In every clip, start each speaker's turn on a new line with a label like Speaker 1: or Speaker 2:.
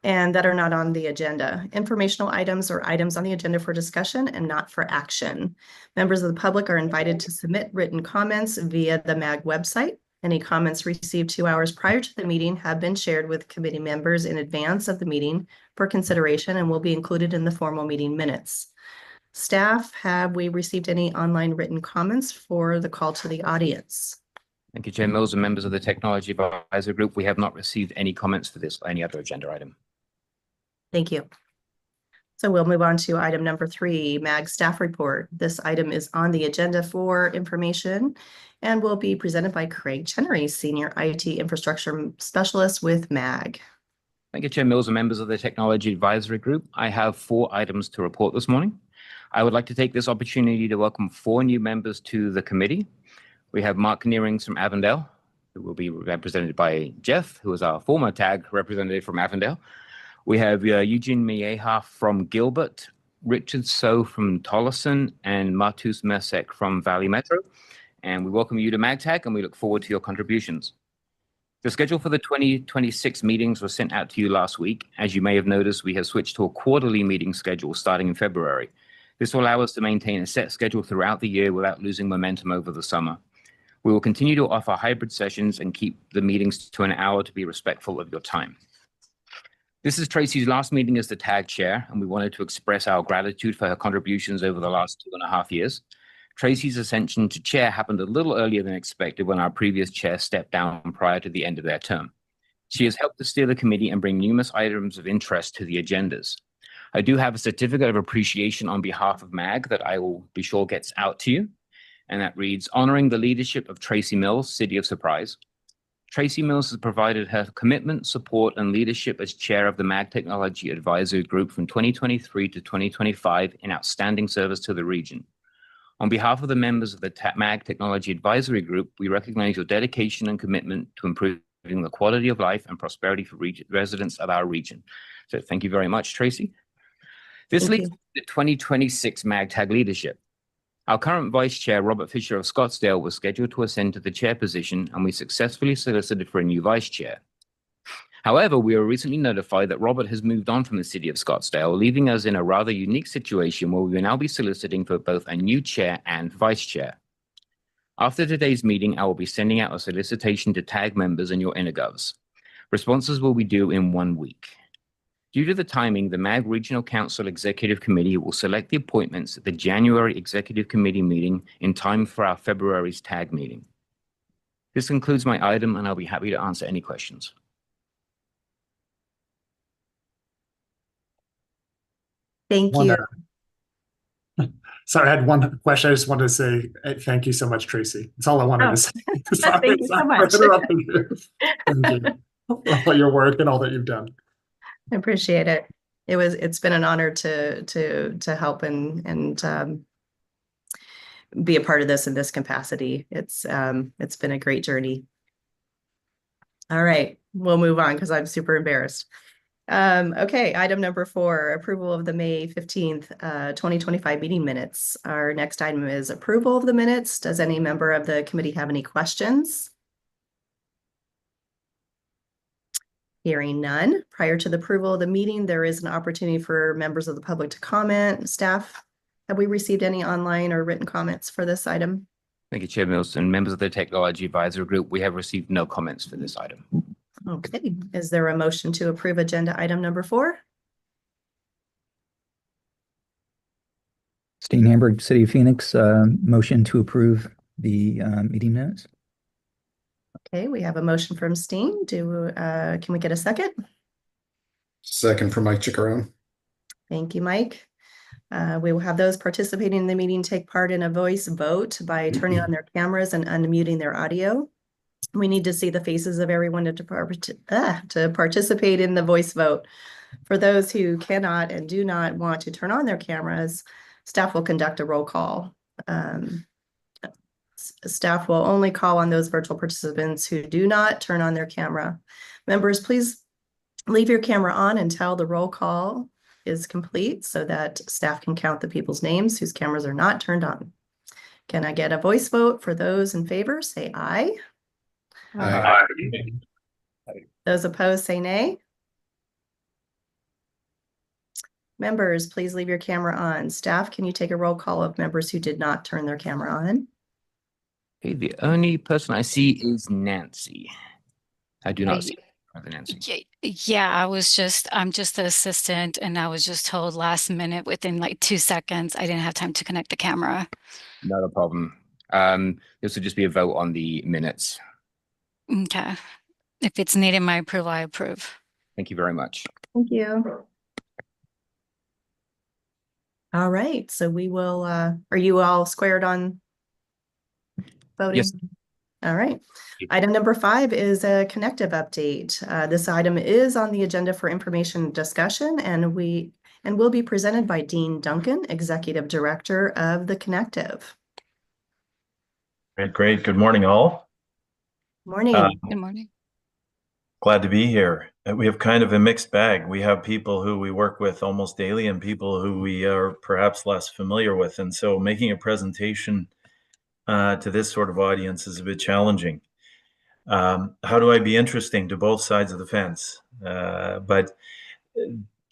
Speaker 1: and that are not on the agenda. Informational items or items on the agenda for discussion and not for action. Members of the public are invited to submit written comments via the MAG website. Any comments received 2 hours prior to the meeting have been shared with committee members in advance of the meeting for consideration and will be included in the formal meeting minutes. Staff, have we received any online written comments for the call to the audience?
Speaker 2: Thank you, Chair Mills and members of the Technology Advisory Group. We have not received any comments for this or any other agenda item.
Speaker 1: Thank you. So we'll move on to item number 3, MAG staff report. This item is on the agenda for information and will be presented by Craig Chenery, Senior IT Infrastructure Specialist with MAG.
Speaker 2: Thank you, Chair Mills and members of the Technology Advisory Group. I have 4 items to report this morning. I would like to take this opportunity to welcome 4 new members to the committee. We have Mark Nearings from Avondale, who will be represented by Jeff, who is our former TAG representative from Avondale. We have Eugene Mieja from Gilbert, Richard So from Tolleson, and Martus Mersek from Valley Metro. And we welcome you to MAGTAG, and we look forward to your contributions. The schedule for the 2026 meetings was sent out to you last week. As you may have noticed, we have switched to a quarterly meeting schedule starting in February. This will allow us to maintain a set schedule throughout the year without losing momentum over the summer. We will continue to offer hybrid sessions and keep the meetings to an hour to be respectful of your time. This is Tracy's last meeting as the TAG chair, and we wanted to express our gratitude for her contributions over the last 2.5 years. Tracy's ascension to chair happened a little earlier than expected when our previous chair stepped down prior to the end of their term. She has helped to steer the committee and bring numerous items of interest to the agendas. I do have a certificate of appreciation on behalf of MAG that I will be sure gets out to you, and that reads, honoring the leadership of Tracy Mills, City of Surprise. Tracy Mills has provided her commitment, support, and leadership as chair of the MAG Technology Advisory Group from 2023 to 2025 in outstanding service to the region. On behalf of the members of the MAG Technology Advisory Group, we recognize your dedication and commitment to improving the quality of life and prosperity for residents of our region. So thank you very much, Tracy. This leads to the 2026 MAGTAG leadership. Our current Vice Chair, Robert Fisher of Scottsdale, was scheduled to ascend to the chair position, and we successfully solicited for a new Vice Chair. However, we were recently notified that Robert has moved on from the City of Scottsdale, leaving us in a rather unique situation where we will now be soliciting for both a new Chair and Vice Chair. After today's meeting, I will be sending out a solicitation to TAG members and your InterGovs. Responses will be due in 1 week. Due to the timing, the MAG Regional Council Executive Committee will select the appointments at the January Executive Committee meeting in time for our February's TAG meeting. This concludes my item, and I'll be happy to answer any questions.
Speaker 1: Thank you.
Speaker 3: Sorry, I had one question. I just wanted to say thank you so much, Tracy. That's all I wanted to say.
Speaker 1: Sorry, thank you so much.
Speaker 3: Thank you for all your work and all that you've done.
Speaker 1: I appreciate it. It's been an honor to help and be a part of this in this capacity. It's been a great journey. All right, we'll move on because I'm super embarrassed. Okay, item number 4, approval of the May 15th, 2025 meeting minutes. Our next item is approval of the minutes. Does any member of the committee have any questions? Hearing none. Prior to the approval of the meeting, there is an opportunity for members of the public to comment. Staff, have we received any online or written comments for this item?
Speaker 2: Thank you, Chair Mills, and members of the Technology Advisory Group. We have received no comments for this item.
Speaker 1: Okay, is there a motion to approve agenda item number 4?
Speaker 4: Steen Hamburg, City of Phoenix, motion to approve the meeting minutes.
Speaker 1: Okay, we have a motion from Steen. Can we get a second?
Speaker 5: Second from Mike Chickarone.
Speaker 1: Thank you, Mike. We will have those participating in the meeting take part in a voice vote by turning on their cameras and unmuting their audio. We need to see the faces of everyone to participate in the voice vote. For those who cannot and do not want to turn on their cameras, staff will conduct a roll call. Staff will only call on those virtual participants who do not turn on their camera. Members, please leave your camera on until the roll call is complete so that staff can count the people's names whose cameras are not turned on. Can I get a voice vote for those in favor? Say aye.
Speaker 5: Aye.
Speaker 1: Those opposed say nay. Members, please leave your camera on. Staff, can you take a roll call of members who did not turn their camera on?
Speaker 2: Okay, the only person I see is Nancy. I do not
Speaker 6: I-
Speaker 2: see other Nancy.
Speaker 6: Yeah, I'm just the assistant, and I was just told last minute within like 2 seconds, I didn't have time to connect the camera.
Speaker 2: Not a problem. This would just be a vote on the minutes.
Speaker 6: Okay. If it's needed my approval, I approve.
Speaker 2: Thank you very much.
Speaker 1: Thank you. All right, so we will, are you all squared on voting?
Speaker 2: Yes.
Speaker 1: All right.
Speaker 2: you.
Speaker 1: Item number 5 is a connective update. This item is on the agenda for information discussion and will be presented by Dean Duncan, Executive Director of the Connective.
Speaker 7: Great. Good morning, all.
Speaker 1: Morning.
Speaker 6: Good morning.
Speaker 7: Glad to be here. We have kind of a mixed bag. We have people who we work with almost daily and people who we are perhaps less familiar with. And so making a presentation to this sort of audience is a bit challenging. How do I be interesting to both sides of the fence? But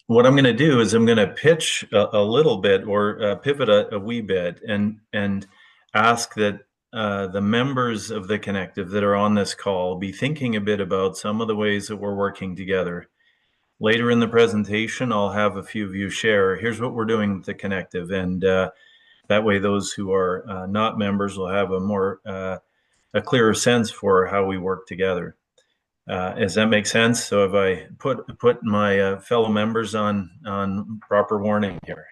Speaker 7: what I'm going to do is I'm going to pitch a little bit or pivot a wee bit and ask that the members of the Connective that are on this call be thinking a bit about some of the ways that we're working together. Later in the presentation, I'll have a few of you share, here's what we're doing with the Connective. And that way, those who are not members will have a clearer sense for how we work together. Does that make sense? So have I put my fellow members on proper warning here?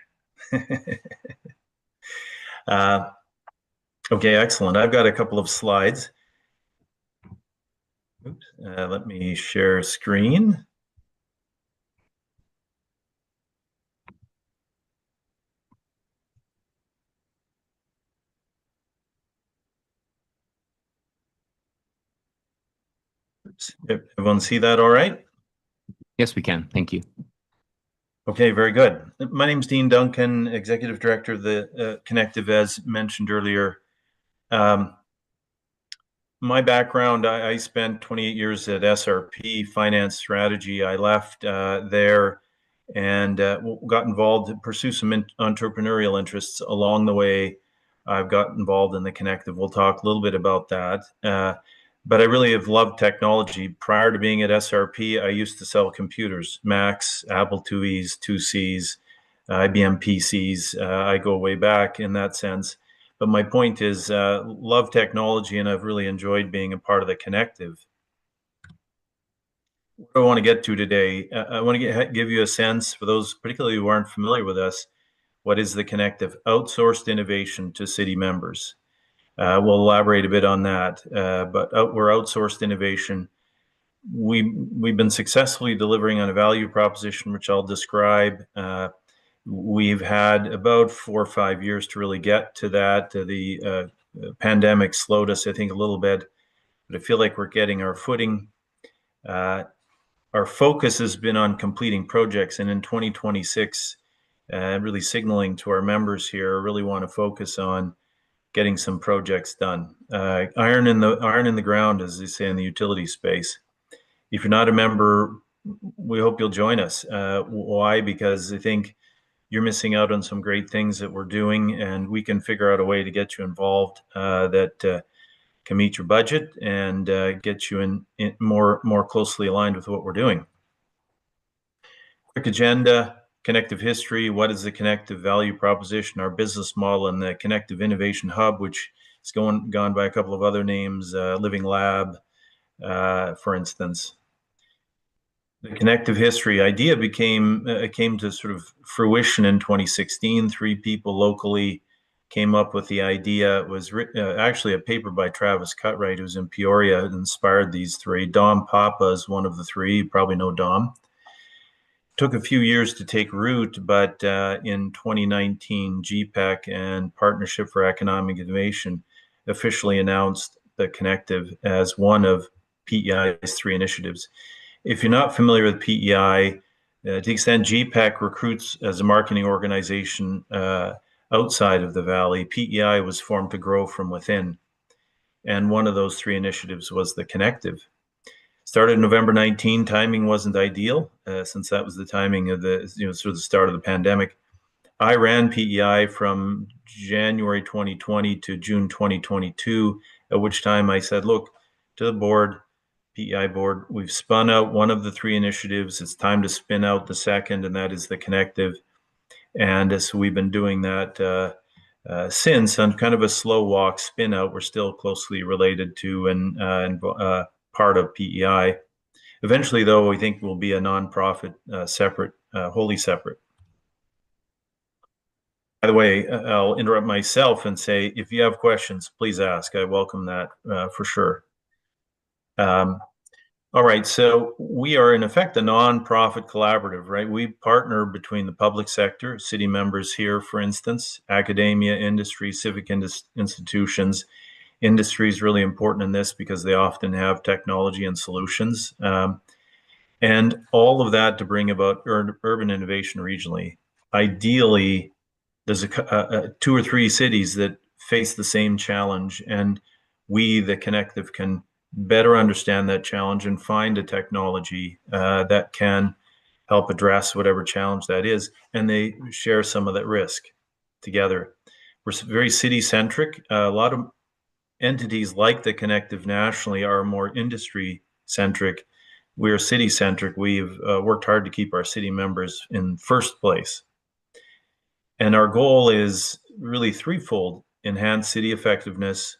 Speaker 7: Okay, excellent. I've got a couple of slides. Oops, let me share screen. Oops. Everyone see that all right?
Speaker 2: Yes, we can. Thank you.
Speaker 7: Okay, very good. My name's Dean Duncan, Executive Director of the Connective, as mentioned earlier. My background, I spent 28 years at SRP Finance Strategy. I left there and got involved to pursue some entrepreneurial interests along the way. I've got involved in the Connective. We'll talk a little bit about that. But I really have loved technology. Prior to being at SRP, I used to sell computers, Macs, Apple IIes, 2Cs, IBM PCs. I go way back in that sense. But my point is, love technology, and I've really enjoyed being a part of the Connective. What I want to get to today, I want to give you a sense, for those particularly who aren't familiar with us, what is the Connective? Outsourced innovation to city members. We'll elaborate a bit on that, but we're outsourced innovation. We've been successfully delivering on a value proposition, which I'll describe. We've had about 4 or 5 years to really get to that. The pandemic slowed us, I think, a little bit, but I feel like we're getting our footing. Our focus has been on completing projects, and in 2026, really signaling to our members here, really want to focus on getting some projects done. Iron in the ground, as they say in the utility space. If you're not a member, we hope you'll join us. Why? Because I think you're missing out on some great things that we're doing, and we can figure out a way to get you involved that can meet your budget and get you in more closely aligned with what we're doing. Quick agenda. Connective history, what is the Connective value proposition, our business model, and the Connective Innovation Hub, which is gone by a couple of other names, Living Lab, for instance. The Connective history idea came to sort of fruition in 2016. 3 people locally came up with the idea. It was actually a paper by Travis Cutright, who's in Peoria, that inspired these 3. Dom Papa is one of the 3. You probably know Dom. Took a few years to take root, but in 2019, GPEC and Partnership for Economic Innovation officially announced the Connective as one of PEI's 3 initiatives. If you're not familiar with PEI, to the extent GPEC recruits as a marketing organization outside of the Valley, PEI was formed to grow from within. And one of those 3 initiatives was the Connective. Started November 19. Timing wasn't ideal since that was the timing of the sort of the start of the pandemic. I ran PEI from January 2020 to June 2022, at which time I said, look, to the board, PEI board, we've spun out one of the 3 initiatives. It's time to spin out the second, and that is the Connective. And so we've been doing that since, on kind of a slow walk spin out. We're still closely related to and part of PEI. Eventually, though, we think we'll be a nonprofit, separate, wholly separate. By the way, I'll interrupt myself and say, if you have questions, please ask. I welcome that for sure. All right, so we are in effect a nonprofit collaborative, right? We partner between the public sector, city members here, for instance, academia, industry, civic institutions. Industry is really important in this because they often have technology and solutions. And all of that to bring about urban innovation regionally. Ideally, there's 2 or 3 cities that face the same challenge, and we, the Connective, can better understand that challenge and find a technology that can help address whatever challenge that is, and they share some of that risk together. We're very city-centric. A lot of entities like the Connective nationally are more industry-centric. We're city-centric. We've worked hard to keep our city members in first place. And our goal is really threefold: enhance city effectiveness,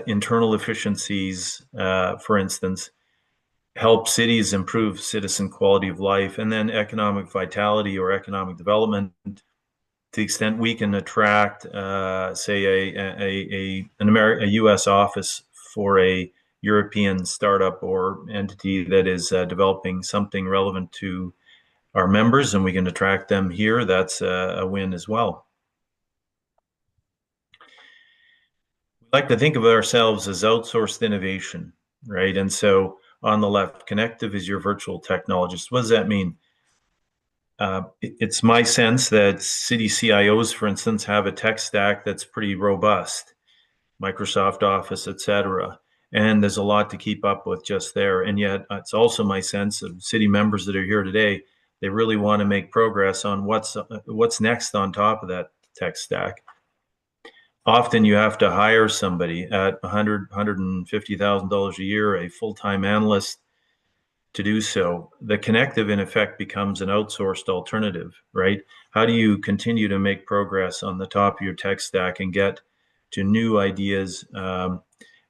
Speaker 7: internal efficiencies, for instance, help cities improve citizen quality of life, and then economic vitality or economic development, to the extent we can attract, say, a U.S. office for a European startup or entity that is developing something relevant to our members, and we can attract them here. That's a win as well. We like to think of ourselves as outsourced innovation, right? And so on the left, Connective is your virtual technologist. What does that mean? It's my sense that city CIOs, for instance, have a tech stack that's pretty robust, Microsoft Office, etc. And there's a lot to keep up with just there. And yet it's also my sense of city members that are here today, they really want to make progress on what's next on top of that tech stack. Often you have to hire somebody at $150,000 a year, a full-time analyst, to do so. The Connective, in effect, becomes an outsourced alternative, right? How do you continue to make progress on the top of your tech stack and get to new ideas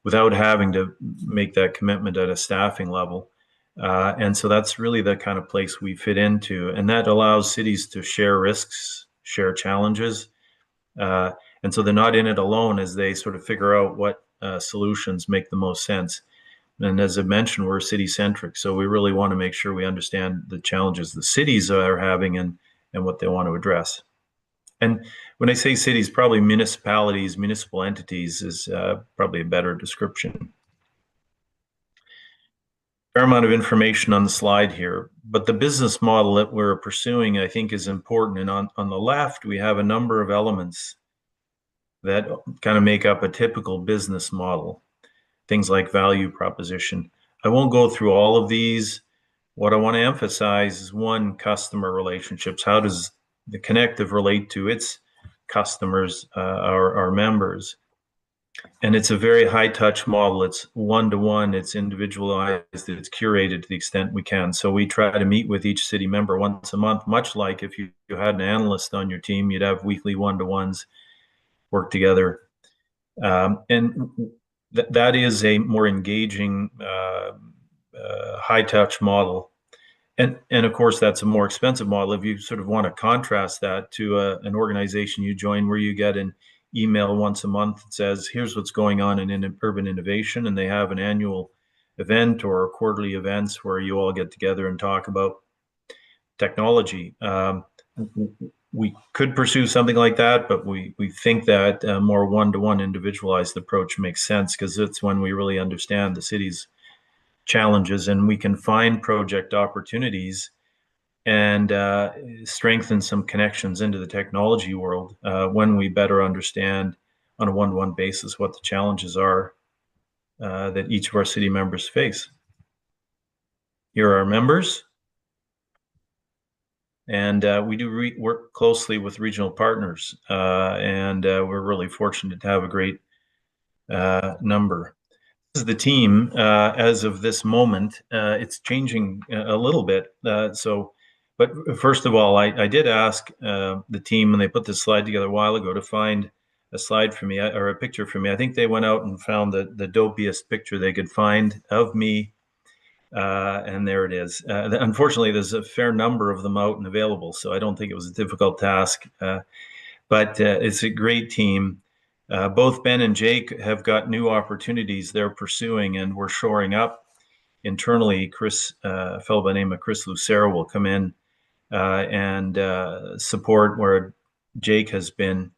Speaker 7: without having to make that commitment at a staffing level? And so that's really the kind of place we fit into. And that allows cities to share risks, share challenges. And so they're not in it alone as they sort of figure out what solutions make the most sense. And as I mentioned, we're city-centric, so we really want to make sure we understand the challenges the cities are having and what they want to address. And when I say cities, probably municipalities, municipal entities is probably a better description. Fair amount of information on the slide here, but the business model that we're pursuing, I think, is important. And on the left, we have a number of elements that kind of make up a typical business model. Things like value proposition. I won't go through all of these. What I want to emphasize is, one, customer relationships. How does the Connective relate to its customers, our members? And it's a very high-touch model. It's one-to-one, it's individualized, it's curated to the extent we can. So we try to meet with each city member once a month, much like if you had an analyst on your team, you'd have weekly one-to-ones, work together. And that is a more engaging, high-touch model. And of course, that's a more expensive model. If you sort of want to contrast that to an organization you join where you get an email once a month that says, here's what's going on in urban innovation, and they have an annual event or quarterly events where you all get together and talk about technology. We could pursue something like that, but we think that a more one-to-one individualized approach makes sense, because it's when we really understand the city's challenges and we can find project opportunities and strengthen some connections into the technology world when we better understand on a one-to-one basis what the challenges are that each of our city members face. Here are our members. And we do work closely with regional partners, and we're really fortunate to have a great number. This is the team as of this moment. It's changing a little bit. But first of all, I did ask the team when they put this slide together a while ago to find a slide for me or a picture for me. I think they went out and found the dopiest picture they could find of me. And there it is. Unfortunately, there's a fair number of them out and available, so I don't think it was a difficult task. But it's a great team. Both Ben and Jake have got new opportunities they're pursuing, and we're shoring up internally. Chris, a fellow by the name of Chris Lucero, will come in and support where Jake has been.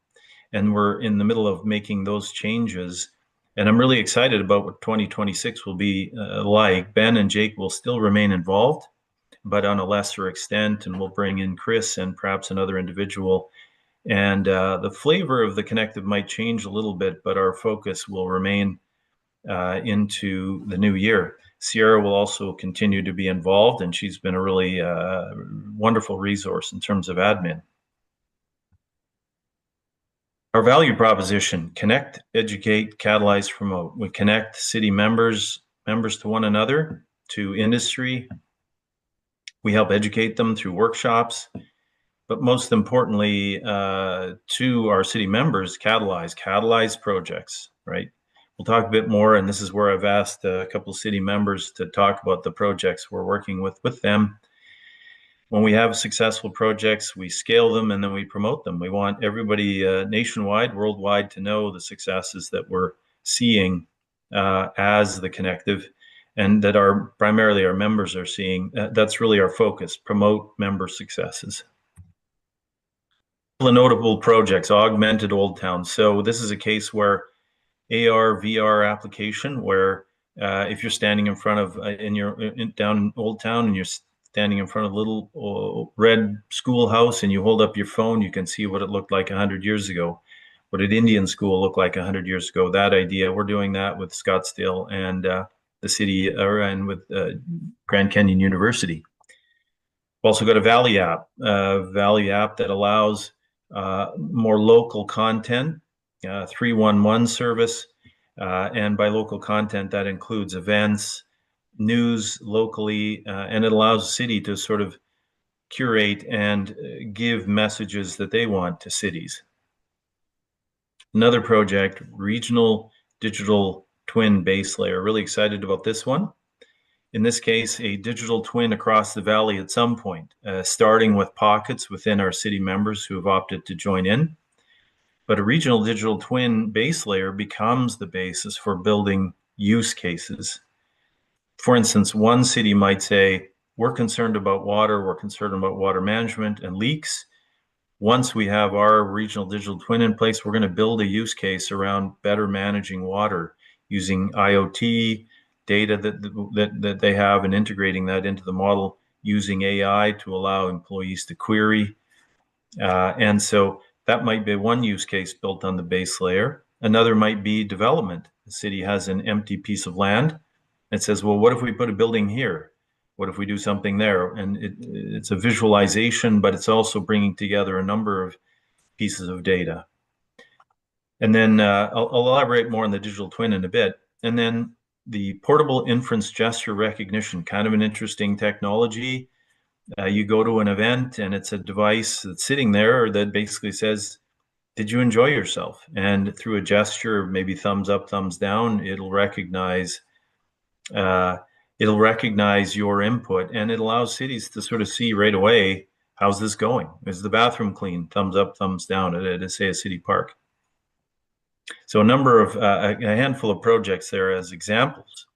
Speaker 7: And we're in the middle of making those changes. And I'm really excited about what 2026 will be like. Ben and Jake will still remain involved, but on a lesser extent, and we'll bring in Chris and perhaps another individual. And the flavor of the Connective might change a little bit, but our focus will remain into the new year. Sierra will also continue to be involved, and she's been a really wonderful resource in terms of admin. Our value proposition: connect, educate, catalyze, promote. We connect city members to one another, to industry. We help educate them through workshops, but most importantly, to our city members, catalyze projects, right? We'll talk a bit more, and this is where I've asked a couple of city members to talk about the projects we're working with them. When we have successful projects, we scale them and then we promote them. We want everybody nationwide, worldwide to know the successes that we're seeing as the Connective, and that primarily our members are seeing. That's really our focus: promote member successes. The notable projects: augmented Old Town. So this is a case where AR, VR application, where if you're standing in front of down Old Town and you're standing in front of a little red schoolhouse and you hold up your phone, you can see what it looked like 100 years ago. What did Indian School look like 100 years ago? That idea, we're doing that with Scottsdale and the city, and with Grand Canyon University. We've also got a Valley app that allows more local content, 311 service, and by local content, that includes events, news locally, and it allows the city to sort of curate and give messages that they want to cities. Another project, regional digital twin base layer. Really excited about this one. In this case, a digital twin across the valley at some point, starting with pockets within our city members who have opted to join in. But a regional digital twin base layer becomes the basis for building use cases. For instance, one city might say, we're concerned about water, we're concerned about water management and leaks. Once we have our regional digital twin in place, we're going to build a use case around better managing water using IoT data that they have and integrating that into the model, using AI to allow employees to query. And so that might be one use case built on the base layer. Another might be development. The city has an empty piece of land. It says, well, what if we put a building here? What if we do something there? And it's a visualization, but it's also bringing together a number of pieces of data. And then I'll elaborate more on the digital twin in a bit. And then the portable inference gesture recognition, kind of an interesting technology. You go to an event and it's a device that's sitting there that basically says, did you enjoy yourself? And through a gesture, maybe thumbs up, thumbs down, it'll recognize your input, and it allows cities to sort of see right away, how's this going? Is the bathroom clean? Thumbs up, thumbs down at say a city park. So a handful of projects there as examples.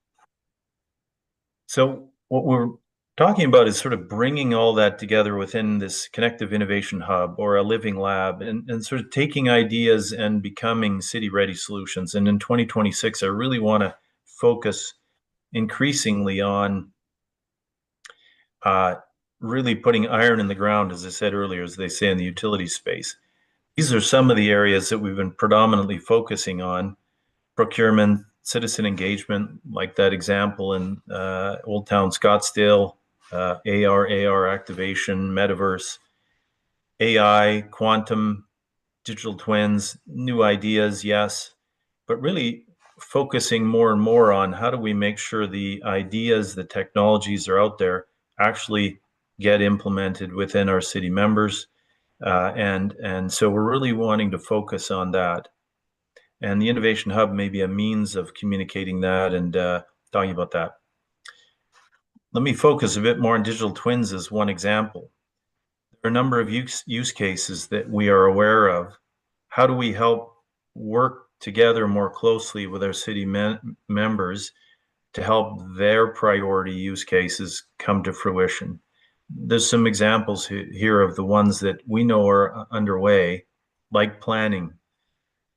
Speaker 7: So what we're talking about is sort of bringing all that together within this Connective Innovation Hub or a living lab, and sort of taking ideas and becoming city-ready solutions. And in 2026, I really want to focus increasingly on really putting iron in the ground, as I said earlier, as they say in the utility space. These are some of the areas that we've been predominantly focusing on: procurement, citizen engagement, like that example in Old Town Scottsdale, AR activation, metaverse, AI, quantum, digital twins, new ideas, yes, but really focusing more and more on how do we make sure the ideas, the technologies are out there actually get implemented within our city members. And so we're really wanting to focus on that. And the Innovation Hub may be a means of communicating that and talking about that. Let me focus a bit more on digital twins as one example. There are a number of use cases that we are aware of. How do we help work together more closely with our city members to help their priority use cases come to fruition? There's some examples here of the ones that we know are underway, like planning,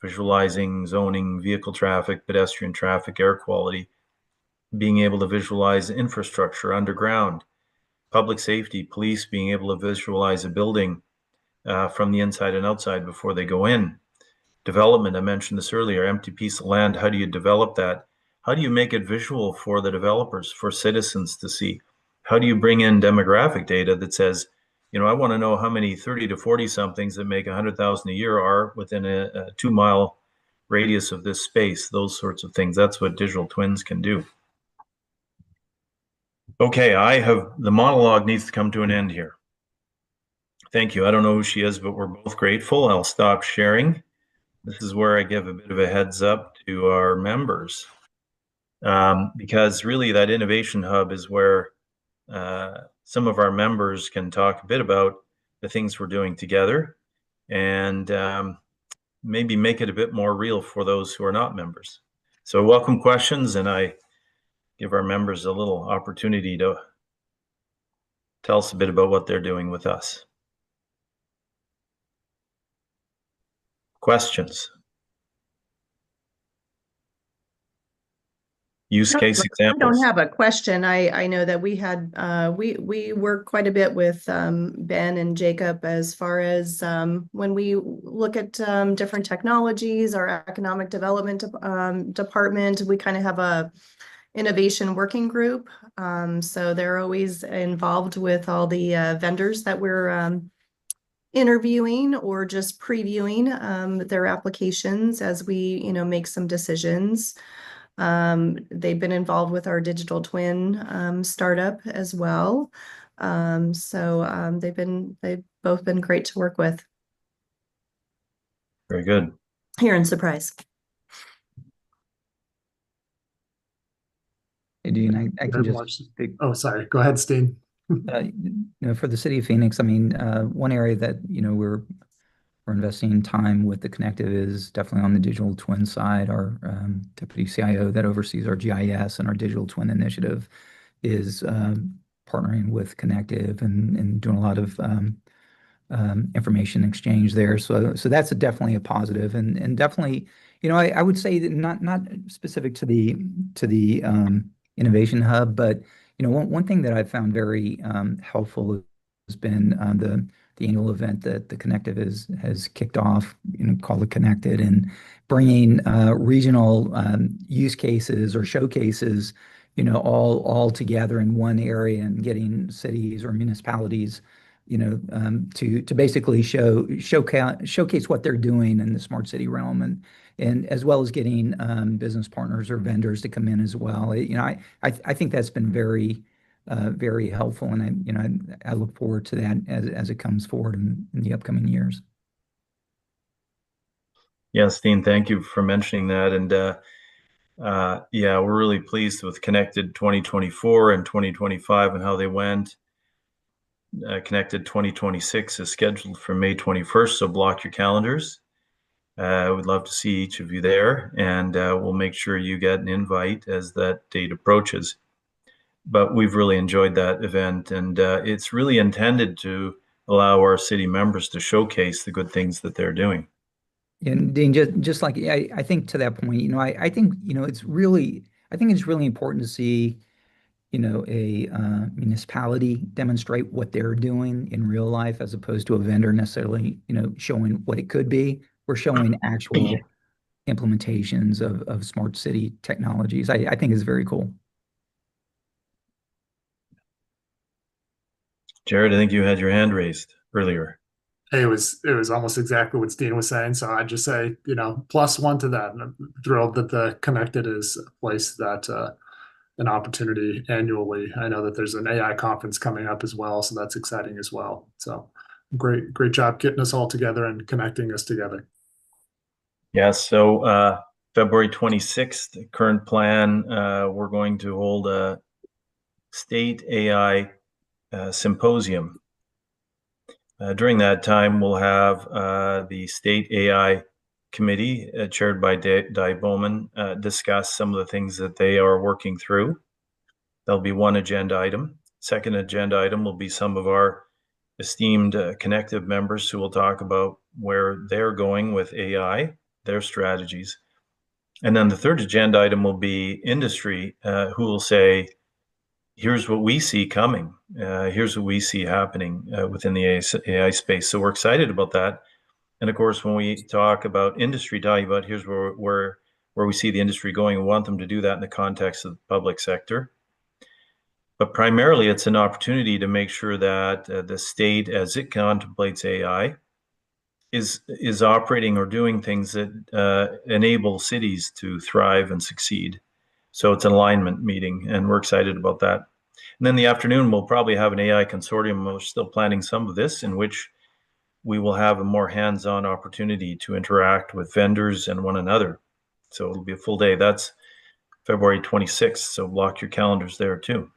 Speaker 7: visualizing zoning, vehicle traffic, pedestrian traffic, air quality, being able to visualize infrastructure underground, public safety, police being able to visualize a building from the inside and outside before they go in. Development, I mentioned this earlier, empty piece of land, how do you develop that? How do you make it visual for the developers, for citizens to see? How do you bring in demographic data that says, I want to know how many 30 to 40 somethings that make 100,000 a year are within a 2-mile radius of this space, those sorts of things. That's what digital twins can do. Okay, the monologue needs to come to an end here. Thank you. I don't know who she is, but we're both grateful. I'll stop sharing. This is where I give a bit of a heads up to our members, because really that Innovation Hub is where some of our members can talk a bit about the things we're doing together and maybe make it a bit more real for those who are not members. So welcome questions, and I give our members a little opportunity to tell us a bit about what they're doing with us. Questions? Use case examples?
Speaker 1: I don't have a question. I know that we had we work quite a bit with Ben and Jacob as far as when we look at different technologies. Our economic development department, we kind of have a innovation working group. So they're always involved with all the vendors that we're interviewing or just previewing their applications as we make some decisions. They've been involved with our digital twin startup as well. So they've both been great to work with.
Speaker 7: Very good.
Speaker 1: Here in Surprise.
Speaker 4: Hey, Dean, I can just
Speaker 3: Oh, sorry. Go ahead, Steen.
Speaker 4: for the city of Phoenix, I mean, one area that we're investing time with the Connective is definitely on the digital twin side. Our deputy CIO that oversees our GIS and our digital twin initiative is partnering with Connective and doing a lot of information exchange there. So that's definitely a positive, and definitely, I would say that not specific to the Innovation Hub, but one thing that I've found very helpful has been the annual event that the Connective has kicked off, called it Connected, and bringing regional use cases or showcases, all together in one area, and getting cities or municipalities, to basically showcase what they're doing in the smart city realm, and as well as getting business partners or vendors to come in as well. I think that's been very helpful, and I look forward to that as it comes forward in the upcoming years.
Speaker 7: Yes, Steen, thank you for mentioning that. And yeah, we're really pleased with Connected 2024 and 2025 and how they went. Connected 2026 is scheduled for May 21st, so block your calendars. We'd love to see each of you there, and we'll make sure you get an invite as that date approaches. But we've really enjoyed that event, and it's really intended to allow our city members to showcase the good things that they're doing.
Speaker 4: And Dean, just like I think to that point, I think it's really important to see a municipality demonstrate what they're doing in real life, as opposed to a vendor necessarily showing what it could be. We're showing actual implementations of smart city technologies. I think is very cool.
Speaker 7: Jared, I think you had your hand raised earlier.
Speaker 3: Hey, it was almost exactly what Steen was saying. So I'd just say, +1 to that. And I'm thrilled that the Connected is a place that an opportunity annually. I know that there's an AI conference coming up as well, so that's exciting as well. So great job getting us all together and connecting us together.
Speaker 7: Yeah, so February 26th, current plan, we're going to hold a state AI symposium. During that time, we'll have the state AI committee chaired by Di Bowman discuss some of the things that they are working through. There'll be one agenda item. Second agenda item will be some of our esteemed Connective members who will talk about where they're going with AI, their strategies. And then the third agenda item will be industry, who will say, here's what we see coming. Here's what we see happening within the AI space. So we're excited about that. And of course, when we talk about industry, talking about here's where we see the industry going, we want them to do that in the context of the public sector. But primarily, it's an opportunity to make sure that the state, as it contemplates AI, is operating or doing things that enable cities to thrive and succeed. So it's an alignment meeting, and we're excited about that. And then the afternoon, we'll probably have an AI consortium. We're still planning some of this, in which we will have a more hands-on opportunity to interact with vendors and one another. So it'll be a full day. That's February 26th. So block your calendars there too.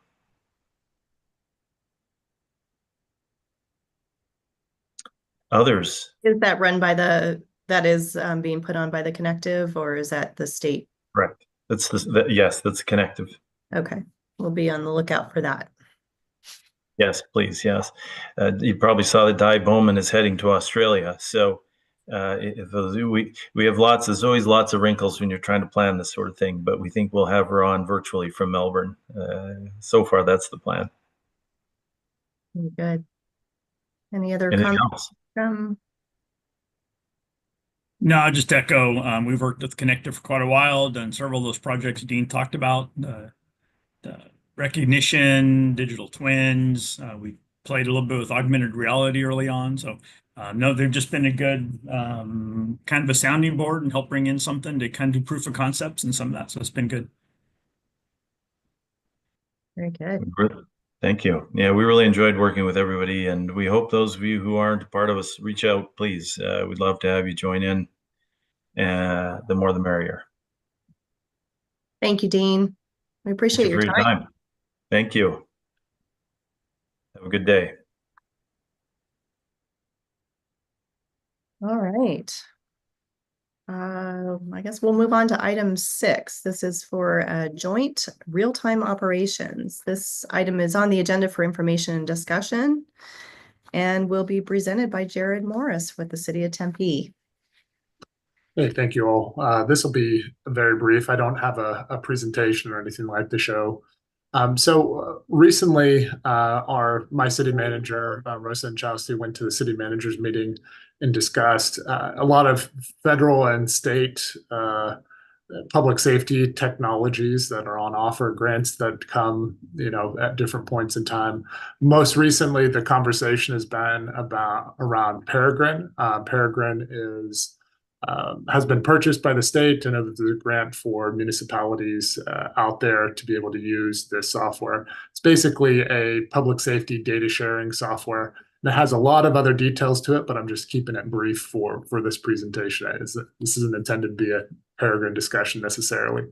Speaker 7: Others.
Speaker 1: Is that run by that is being put on by the Connective, or is that the state?
Speaker 7: Correct. That's yes, that's Connective.
Speaker 1: Okay, we'll be on the lookout for that.
Speaker 7: Yes, please. Yes. You probably saw that Di Bowman is heading to Australia. So we have there's always lots of wrinkles when you're trying to plan this sort of thing, but we think we'll have her on virtually from Melbourne. So far, that's the plan.
Speaker 1: Very good. Any other
Speaker 7: Anything
Speaker 1: comments
Speaker 7: else?
Speaker 1: from?
Speaker 8: No, I'll just echo. We've worked with Connective for quite a while, done several of those projects Dean talked about, the recognition, digital twins. We played a little bit with augmented reality early on. So no, they've just been a good kind of a sounding board and help bring in something to kind of do proof of concepts and some of that. So it's been good.
Speaker 1: Very good.
Speaker 7: Thank you. Yeah, we really enjoyed working with everybody, and we hope those of you who aren't part of us reach out, please. We'd love to have you join in. The more the merrier.
Speaker 1: Thank you, Dean. We appreciate
Speaker 7: Thank you
Speaker 1: your
Speaker 7: for
Speaker 1: time.
Speaker 7: Thank you. Have a good day.
Speaker 1: All right. I guess we'll move on to item 6. This is for joint real-time operations. This item is on the agenda for information and discussion and will be presented by Jared Morris with the City of Tempe.
Speaker 3: Hey, thank you all. This will be very brief. I don't have a presentation or anything like the show. So recently, my city manager, Rosa Inchausti, went to the city managers meeting and discussed a lot of federal and state public safety technologies that are on offer, grants that come, at different points in time. Most recently, the conversation has been around Peregrine. Peregrine has been purchased by the state, and there's a grant for municipalities out there to be able to use this software. It's basically a public safety data sharing software. And it has a lot of other details to it, but I'm just keeping it brief for this presentation. This isn't intended to be a Peregrine discussion necessarily.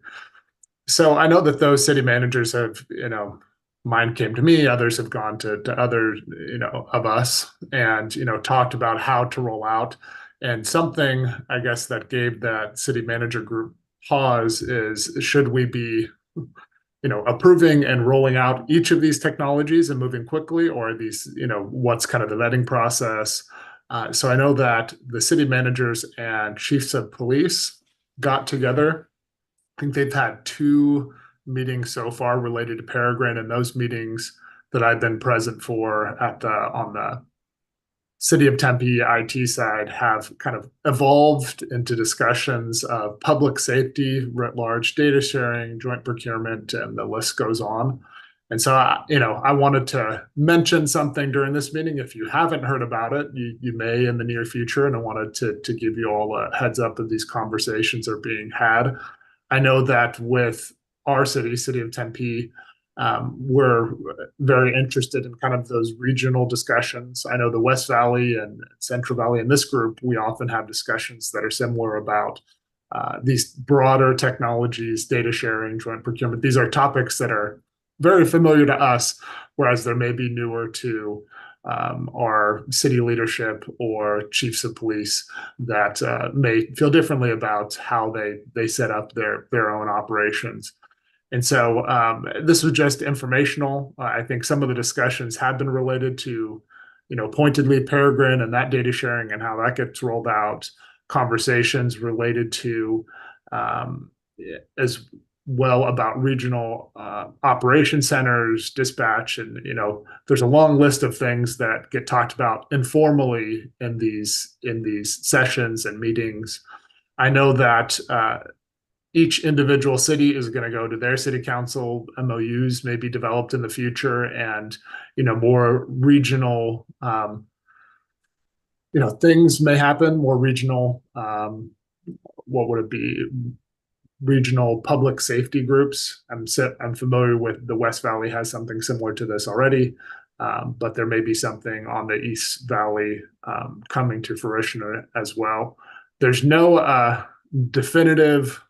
Speaker 3: So I know that those city managers have, mine came to me, others have gone to other, of us, and, talked about how to roll out. And something, I guess, that gave that city manager group pause is, should we be, approving and rolling out each of these technologies and moving quickly, or are these, what's kind of the vetting process? So I know that the city managers and chiefs of police got together. I think they've had 2 meetings so far related to Peregrine, and those meetings that I've been present for on the City of Tempe IT side have kind of evolved into discussions of public safety, writ large data sharing, joint procurement, and the list goes on. And so, I wanted to mention something during this meeting. If you haven't heard about it, you may in the near future. And I wanted to give you all a heads up that these conversations are being had. I know that with our city of Tempe, we're very interested in kind of those regional discussions. I know the West Valley and Central Valley in this group, we often have discussions that are similar about these broader technologies, data sharing, joint procurement. These are topics that are very familiar to us, whereas they may be newer to our city leadership or chiefs of police that may feel differently about how they set up their own operations. And so this was just informational. I think some of the discussions have been related to, pointedly Peregrine and that data sharing and how that gets rolled out, conversations related to as well about regional operation centers, dispatch, and there's a long list of things that get talked about informally in these sessions and meetings. I know that each individual city is going to go to their city council. MOUs may be developed in the future, and more regional things may happen. More regional what would it be? Regional public safety groups. I'm familiar with the West Valley has something similar to this already, but there may be something on the East Valley coming to fruition as well. There's no definitive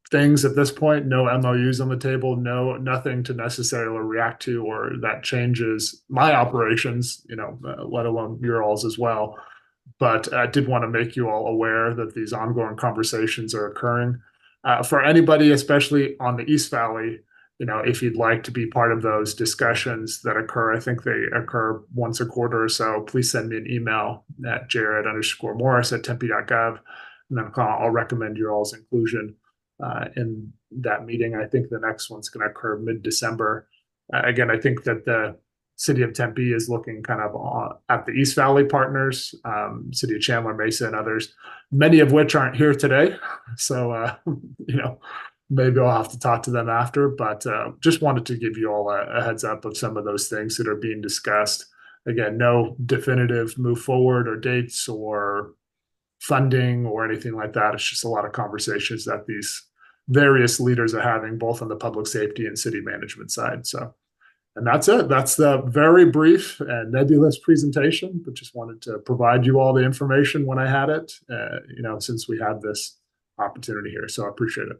Speaker 3: things at this point, no MOUs on the table, nothing to necessarily react to or that changes my operations, let alone your all's as well. But I did want to make you all aware that these ongoing conversations are occurring. For anybody, especially on the East Valley, if you'd like to be part of those discussions that occur, I think they occur once a quarter or so, please send me an email at jared_morris@tempe.gov. And then I'll recommend your all's inclusion in that meeting. I think the next one's going to occur mid-December. Again, I think that the City of Tempe is looking kind of at the East Valley partners, City of Chandler, Mesa, and others, many of which aren't here today. So, maybe I'll have to talk to them after, but just wanted to give you all a heads up of some of those things that are being discussed. Again, no definitive move forward or dates or funding or anything like that. It's just a lot of conversations that these various leaders are having, both on the public safety and city management side. So, and that's it. That's the very brief and nebulous presentation, but just wanted to provide you all the information when I had it, since we had this opportunity here. So I appreciate it.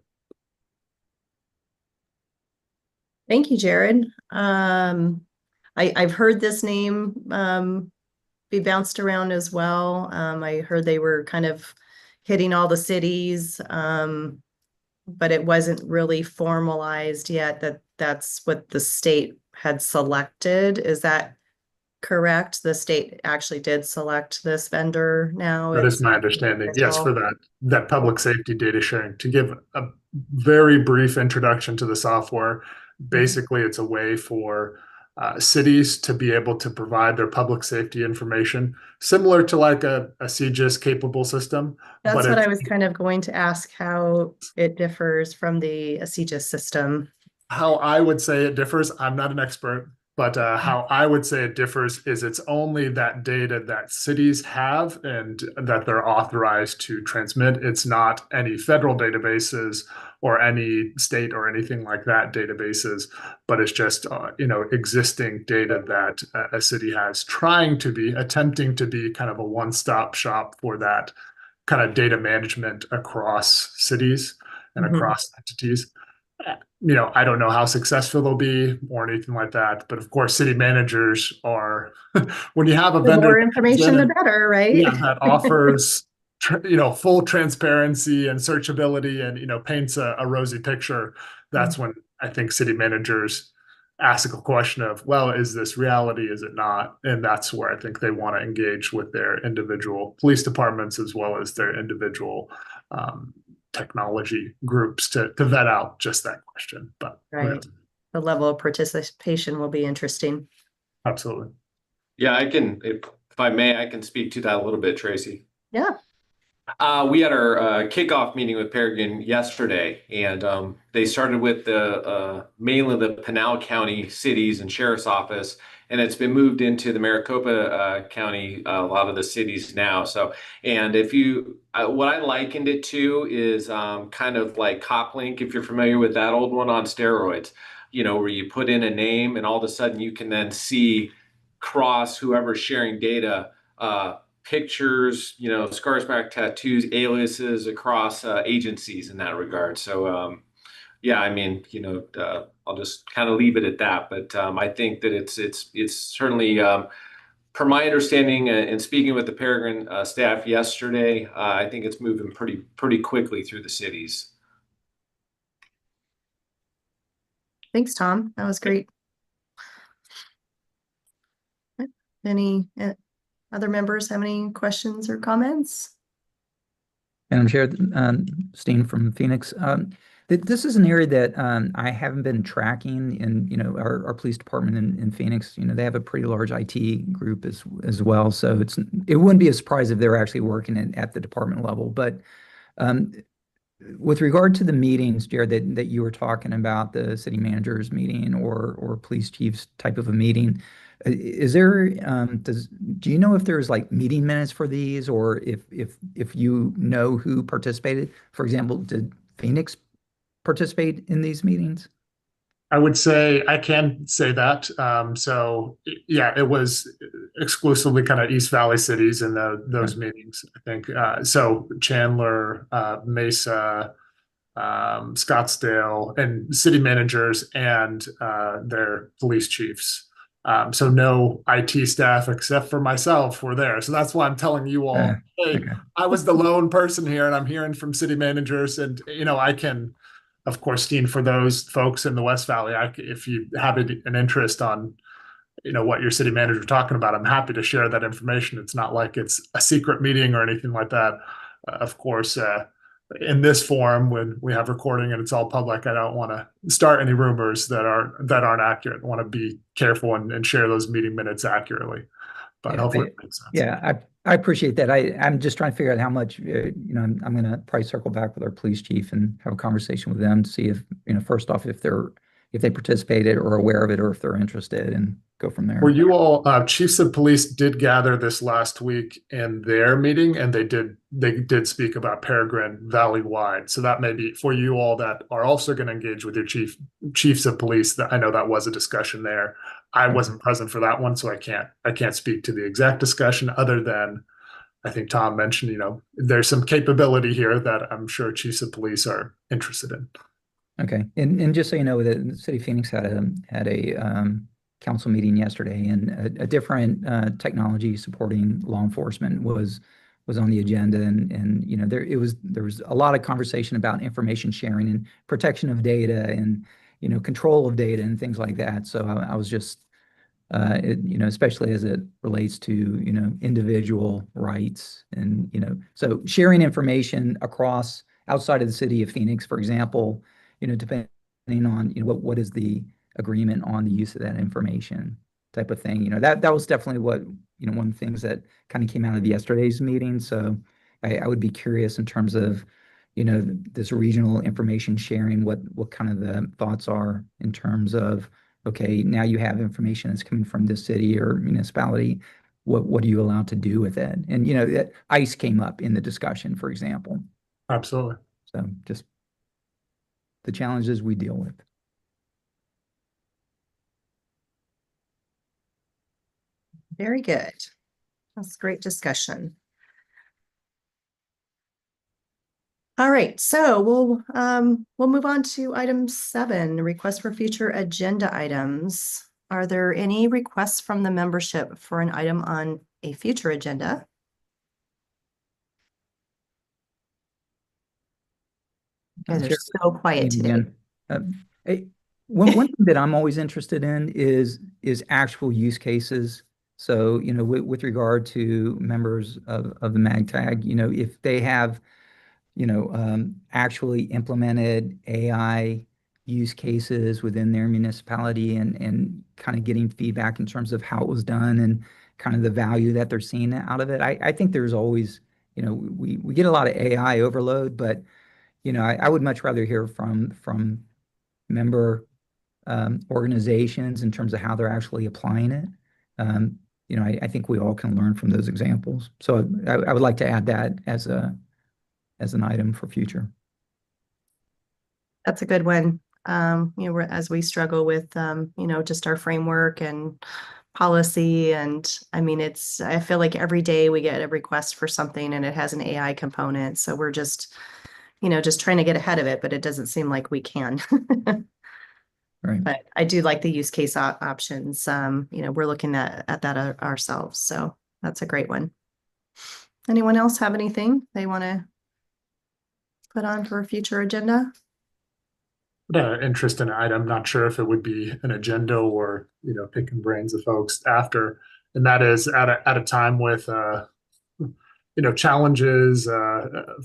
Speaker 1: Thank you, Jared. I've heard this name be bounced around as well. I heard they were kind of hitting all the cities, but it wasn't really formalized yet that's what the state had selected. Is that correct? The state actually did select this vendor now?
Speaker 3: That is my understanding. Yes, for that public safety data sharing. To give a very brief introduction to the software, basically it's a way for cities to be able to provide their public safety information, similar to like a CGIS capable system.
Speaker 1: That's what I was kind of going to ask, how it differs from the CGIS system.
Speaker 3: How I would say it differs, I'm not an expert, but how I would say it differs is it's only that data that cities have and that they're authorized to transmit. It's not any federal databases or any state or anything like that databases, but it's just existing data that a city has, attempting to be kind of a one-stop shop for that kind of data management across cities and across entities. I don't know how successful they'll be or anything like that, but of course, city managers are, when you have a vendor,
Speaker 1: the more information, the better, right?
Speaker 3: Yeah, that offers, full transparency and searchability and, paints a rosy picture. That's when I think city managers ask a question of, well, is this reality? Is it not? And that's where I think they want to engage with their individual police departments as well as their individual technology groups to vet out just that question. But
Speaker 1: right, the level of participation will be interesting.
Speaker 3: Absolutely.
Speaker 9: Yeah, If I may, I can speak to that a little bit, Tracy.
Speaker 1: Yeah.
Speaker 9: We had our kickoff meeting with Peregrine yesterday, and they started with the mainly the Pinal County cities and sheriff's office, and it's been moved into the Maricopa County, a lot of the cities now. So, and if you, what I likened it to is kind of like CopLink, if you're familiar with that old one on steroids, you know, where you put in a name and all of a sudden you can then see cross whoever's sharing data. Pictures, you know, scars, back tattoos, aliases across agencies in that regard. So, yeah, I mean, you know, I'll just kind of leave it at that. But I think that it's certainly, per my understanding and speaking with the Peregrine staff yesterday, I think it's moving pretty quickly through the cities.
Speaker 1: Thanks, Tom. That was great. Any other members have any questions or comments?
Speaker 4: Madam Chair, Steen from Phoenix. This is an area that I haven't been tracking, and you know, our police department in Phoenix, you know, they have a pretty large IT group as well. So it wouldn't be a surprise if they're actually working at the department level. But with regard to the meetings, Jared, that you were talking about, the city manager's meeting or police chief's type of a meeting, is there do you know if there's like meeting minutes for these, or if you know who participated? For example, did Phoenix participate in these meetings?
Speaker 3: I would say I can say that. So yeah, it was exclusively kind of East Valley cities in those meetings, I think. So Chandler, Mesa, Scottsdale, and city managers and their police chiefs. So no IT staff except for myself were there. So that's why I'm telling you all, hey,
Speaker 4: Okay.
Speaker 3: I was the lone person here, and I'm hearing from city managers, and you know, I can, of course, Steen, for those folks in the West Valley, if you have an interest on, you know, what your city manager is talking about, I'm happy to share that information. It's not like it's a secret meeting or anything like that. Of course, in this forum, when we have recording and it's all public, I don't want to start any rumors that aren't accurate. I want to be careful and share those meeting minutes accurately. But hopefully it makes sense.
Speaker 4: Yeah, I appreciate that. I'm just trying to figure out how much, you know, I'm going to probably circle back with our police chief and have a conversation with them to see if, you know, first off, if they participated or aware of it, or if they're interested, and go from there.
Speaker 3: Were you all, chiefs of police did gather this last week in their meeting, and they did speak about Peregrine Valley wide. So that may be for you all that are also going to engage with your chiefs of police. That I know that was a discussion there. I wasn't present for that one, so I can't speak to the exact discussion, other than I think Tom mentioned, you know, there's some capability here that I'm sure chiefs of police are interested in.
Speaker 4: Okay, and just so you know, the city of Phoenix had a council meeting yesterday, and a different technology supporting law enforcement was on the agenda, and you know, there was a lot of conversation about information sharing and protection of data, and you know, control of data and things like that. So I was just you know, especially as it relates to, you know, individual rights, and you know, so sharing information across outside of the city of Phoenix, for example, you know, depending on, you know, what is the agreement on the use of that information type of thing. You know, that was definitely what, you know, one of the things that kind of came out of yesterday's meeting. So I would be curious in terms of, you know, this regional information sharing, what kind of the thoughts are in terms of, okay, now you have information that's coming from this city or municipality. What are you allowed to do with it? And, you know, ICE came up in the discussion, for example.
Speaker 3: Absolutely.
Speaker 4: So just the challenges we deal with.
Speaker 1: Very good. That's great discussion. All right, so we'll move on to item 7, request for future agenda items. Are there any requests from the membership for an item on a future agenda? You guys are so quiet today.
Speaker 4: One thing that I'm always interested in is actual use cases. So, you know, with regard to members of the MAGTAG, you know, if they have, you know, actually implemented AI use cases within their municipality and kind of getting feedback in terms of how it was done and kind of the value that they're seeing out of it. I think there's always, we get a lot of AI overload, but, I would much rather hear from member organizations in terms of how they're actually applying it. I think we all can learn from those examples. So I would like to add that as an item for future.
Speaker 1: That's a good one. As we struggle with, just our framework and policy. And I mean, I feel like every day we get a request for something and it has an AI component. So we're just trying to get ahead of it, but it doesn't seem like we can.
Speaker 4: Right.
Speaker 1: But I do like the use case options. We're looking at that ourselves. So that's a great one. Anyone else have anything they want to put on for a future agenda?
Speaker 3: Interest in it. I'm not sure if it would be an agenda or, picking brains of folks after. And that is at a time with, challenges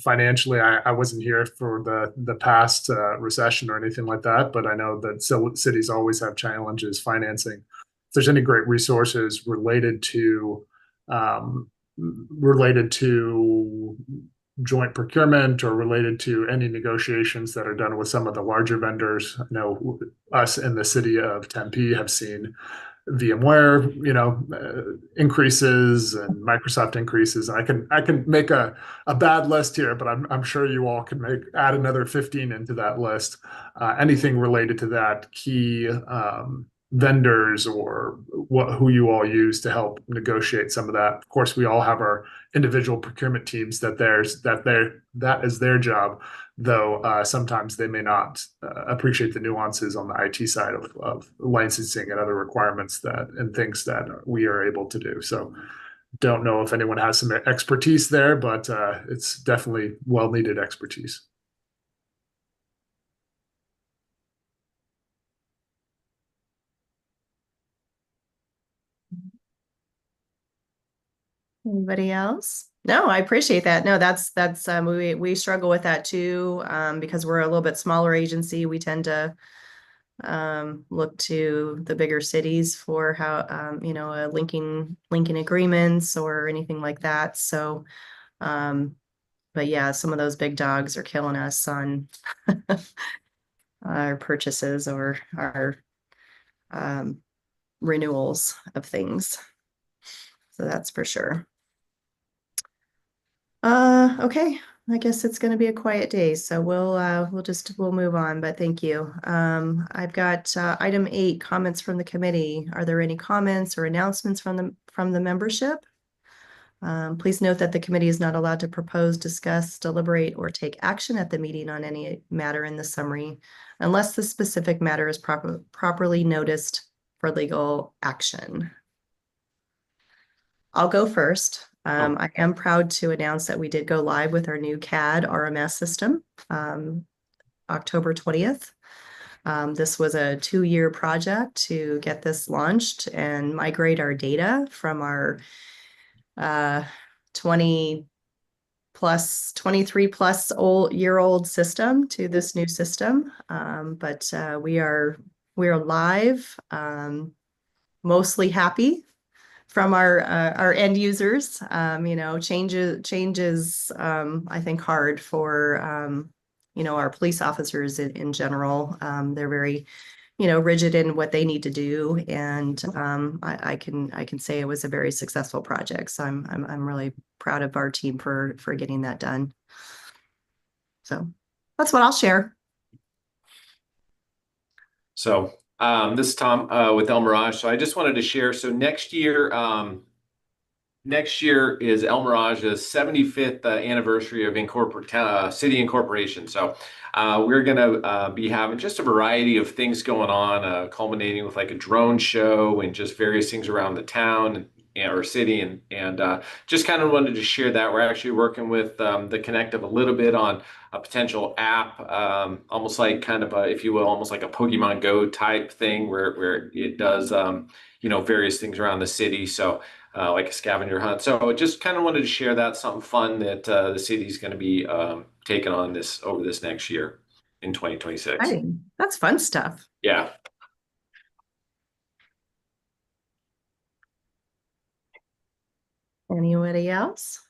Speaker 3: financially. I wasn't here for the past recession or anything like that, but I know that cities always have challenges financing. If there's any great resources related to joint procurement or related to any negotiations that are done with some of the larger vendors, I know us in the city of Tempe have seen VMware, increases and Microsoft increases. I can make a bad list here, but I'm sure you all can add another 15 into that list. Anything related to that, key vendors or who you all use to help negotiate some of that. Of course, we all have our individual procurement teams that is their job, though sometimes they may not appreciate the nuances on the IT side of licensing and other requirements and things that we are able to do. So don't know if anyone has some expertise there, but it's definitely well-needed expertise.
Speaker 1: Anybody else? No, I appreciate that. No, that's we struggle with that too, because we're a little bit smaller agency. We tend to look to the bigger cities for how linking agreements or anything like that. So, but yeah, some of those big dogs are killing us on our purchases or our renewals of things. So that's for sure. Okay. I guess it's going to be a quiet day, so we'll move on, but thank you. I've got item 8, comments from the committee. Are there any comments or announcements from the membership? Please note that the committee is not allowed to propose, discuss, deliberate, or take action at the meeting on any matter in the summary unless the specific matter is properly noticed for legal action. I'll go first. I am proud to announce that we did go live with our new CAD RMS system, October 20th. This was a 2-year project to get this launched and migrate our data from our 23 plus year old system to this new system. But we are live, mostly happy from our end users. Changes I think hard for our police officers in general. They're very rigid in what they need to do, and I can say it was a very successful project. So I'm really proud of our team for getting that done. So that's what I'll share.
Speaker 9: So this is Tom with El Mirage. So I just wanted to share. So next year is El Mirage's 75th anniversary of city incorporation. So we're going to be having just a variety of things going on, culminating with like a drone show and just various things around the town or city, and just kind of wanted to share that. We're actually working with the Connective a little bit on a potential app, almost like kind of if you will, almost like a Pokemon Go type thing where it does various things around the city. So like a scavenger hunt. So just kind of wanted to share that, something fun that the city's going to be taking on over this next year. in 2026.
Speaker 1: Exciting. That's fun stuff.
Speaker 9: Yeah.
Speaker 1: Anybody else?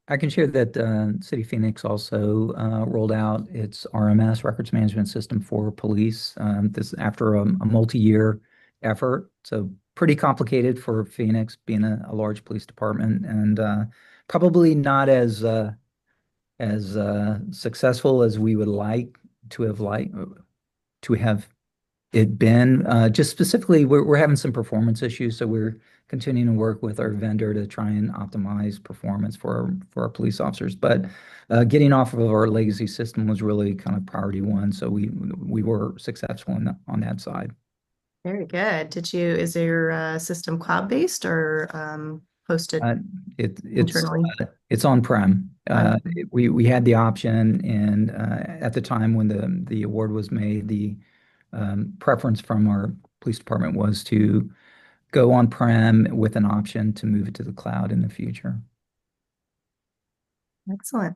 Speaker 4: I can share that City of Phoenix also rolled out its RMS, Records Management System for police. This after a multi-year effort, so pretty complicated for Phoenix, being a large police department, and probably not as successful as we would like to have it been. Just specifically, we're having some performance issues, so we're continuing to work with our vendor to try and optimize performance for our police officers. But getting off of our legacy system was really kind of priority one, so we were successful on that side.
Speaker 1: Very good. Is your system cloud-based or hosted internally?
Speaker 4: It's on-prem. We had the option, and at the time when the award was made, the preference from our police department was to go on-prem with an option to move it to the cloud in the future.
Speaker 1: Excellent.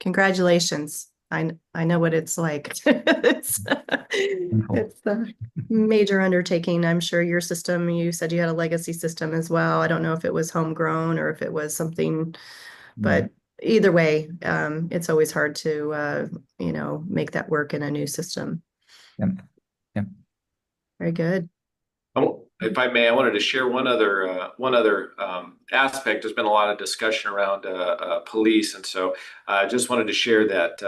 Speaker 1: Congratulations. I know what it's like. It's a major undertaking. I'm sure your system, you said you had a legacy system as well. I don't know if it was homegrown or if it was something, but either way, it's always hard to make that work in a new system.
Speaker 4: Yep.
Speaker 1: Very good.
Speaker 9: If I may, I wanted to share one other aspect. There's been a lot of discussion around police, and so I just wanted to share that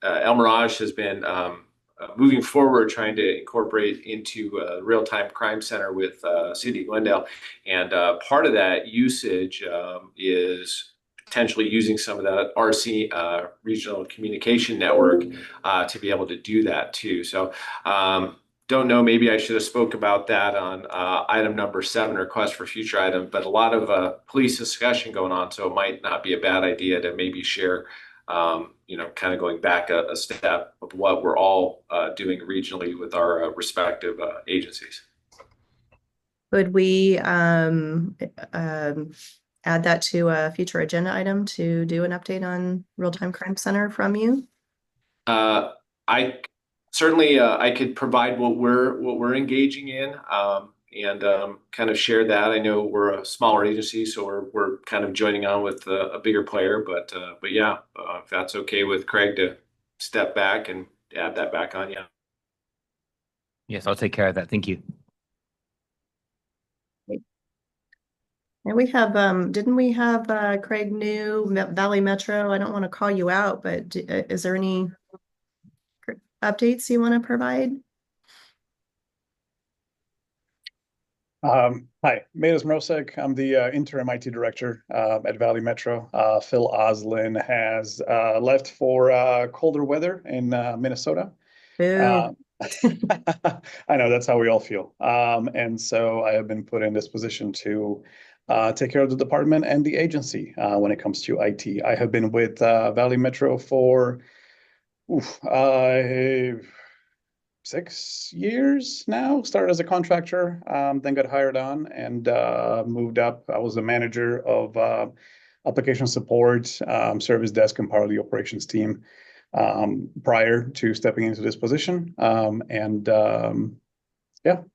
Speaker 9: El Mirage has been moving forward, trying to incorporate into real-time crime center with City of Glendale, and part of that usage is potentially using some of that RC regional communication network to be able to do that too. So don't know, maybe I should have spoke about that on item number 7, request for future item, but a lot of police discussion going on, so it might not be a bad idea to maybe share, kind of going back a step of what we're all doing regionally with our respective agencies.
Speaker 1: Could we add that to a future agenda item to do an update on Real-Time Crime Center from you?
Speaker 9: I certainly I could provide what we're engaging in and kind of share that. I know we're a smaller agency, so we're kind of joining on with a bigger player, but yeah, if that's okay with Craig to step back and add that back on, yeah.
Speaker 2: Yes, I'll take care of that. Thank you.
Speaker 1: And we have, didn't we have Craig New, Valley Metro? I don't want to call you out, but is there any updates you want to provide?
Speaker 10: Hi, Medas Mrosek. I'm the interim IT director at Valley Metro. Phil Oslin has left for colder weather in Minnesota. I know, that's how we all feel. And so I have been put in this position to take care of the department and the agency when it comes to IT. I have been with Valley Metro for 6 years now. Started as a contractor, then got hired on and moved up. I was the manager of application support, service desk, and part of the operations team prior to stepping into this position. Yeah,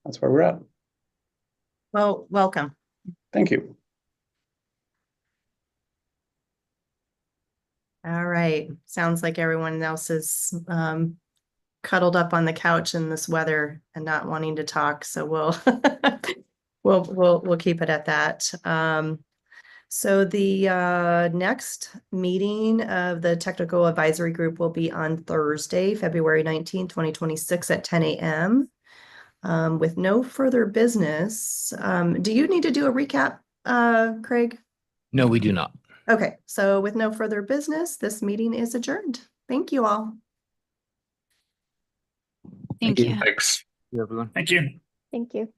Speaker 10: that's where we're at.
Speaker 1: Well, welcome.
Speaker 10: Thank you.
Speaker 1: All right. Sounds like everyone else is cuddled up on the couch in this weather and not wanting to talk. So we'll we'll keep it at that. So the next meeting of the Technical Advisory Group will be on Thursday, February 19th, 2026 at 10 a.m. With no further business. Do you need to do a recap, Craig?
Speaker 2: No, we do not.
Speaker 1: Okay, so with no further business, this meeting is adjourned. Thank you all.
Speaker 6: Thank you.
Speaker 10: Thanks.
Speaker 2: Everyone.
Speaker 8: Thank you.
Speaker 1: Thank you.